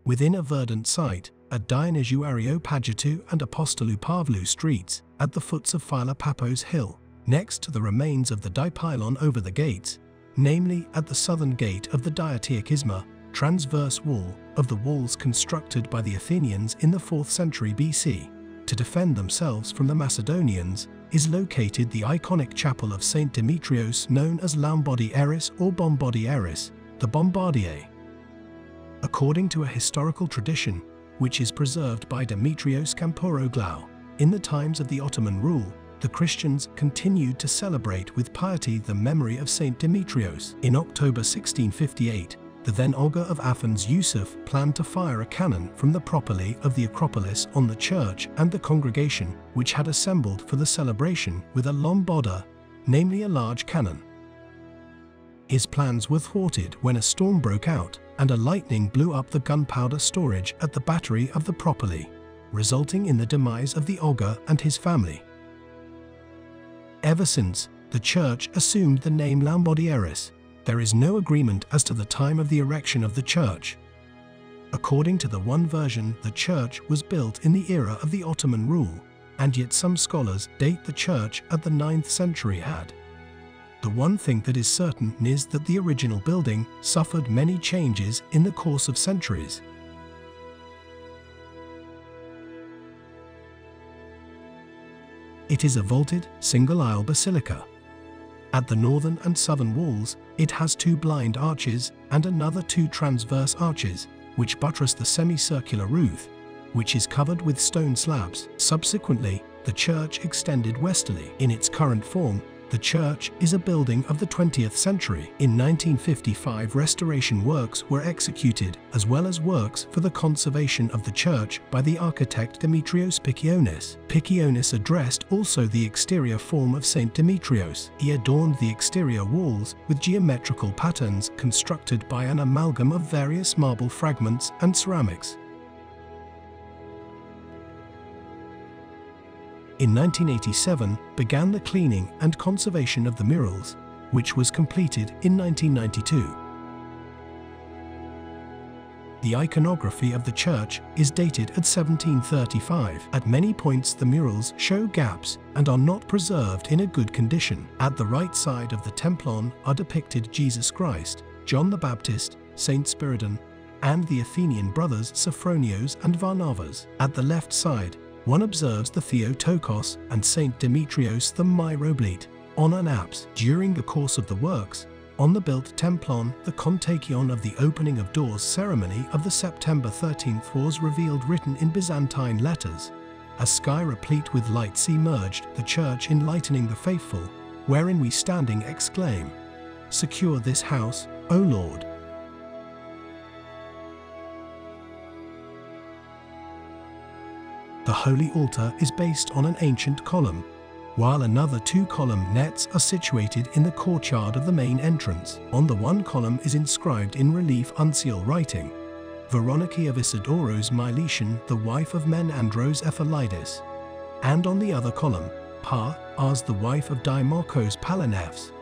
within a verdant site, at Dionysiou Areopagitou and Apostolou Pavlou streets, at the foots of Philopapos Hill, next to the remains of the dipylon over the gates, namely at the southern gate of the Diateikisma, transverse wall of the walls constructed by the Athenians in the 4th century BC, to defend themselves from the Macedonians, is located the iconic chapel of Saint Demetrios known as Lambodi Eris or Bombodi Eris, the Bombardier. According to a historical tradition, which is preserved by Demetrios Kamporoglou, in the times of the Ottoman rule, the Christians continued to celebrate with piety the memory of Saint Demetrios. In October 1658, the then Ogre of Athens Yusuf planned to fire a cannon from the propylae of the Acropolis on the church and the congregation, which had assembled for the celebration, with a lambada, namely a large cannon. His plans were thwarted when a storm broke out, and a lightning blew up the gunpowder storage at the battery of the propylae, resulting in the demise of the Ogre and his family. Ever since, the church assumed the name Lambodi Eris. There is no agreement as to the time of the erection of the church. According to the one version, the church was built in the era of the Ottoman rule, and yet some scholars date the church at the 9th century AD. The one thing that is certain is that the original building suffered many changes in the course of centuries. It is a vaulted, single-aisle basilica. At the northern and southern walls, it has 2 blind arches and another 2 transverse arches, which buttress the semicircular roof, which is covered with stone slabs. Subsequently, the church extended westerly. In its current form, the church is a building of the 20th century. In 1955, restoration works were executed, as well as works for the conservation of the church by the architect Demetrios Pikionis. Pikionis addressed also the exterior form of Saint Demetrios. He adorned the exterior walls with geometrical patterns constructed by an amalgam of various marble fragments and ceramics. In 1987 began the cleaning and conservation of the murals, which was completed in 1992. The iconography of the church is dated at 1735. At many points the murals show gaps and are not preserved in a good condition. At the right side of the templon are depicted Jesus Christ, John the Baptist, Saint Spiridon, and the Athenian brothers Sophronios and Varnavas. At the left side, one observes the Theotokos and Saint Demetrios the Myroblite on an apse. During the course of the works, on the built templon, the kontakion of the opening of doors ceremony of the September 13th was revealed written in Byzantine letters. A sky replete with lights emerged, the church enlightening the faithful, wherein we standing exclaim, "Secure this house, O Lord." The holy altar is based on an ancient column, while another 2 column nets are situated in the courtyard of the main entrance. On the one column is inscribed in relief uncial writing, "Veroniki of Isidoros Miletian, the wife of Menandros Ephialidis," and on the other column, "Pa, Ars, the wife of Dimorchos Palinefs."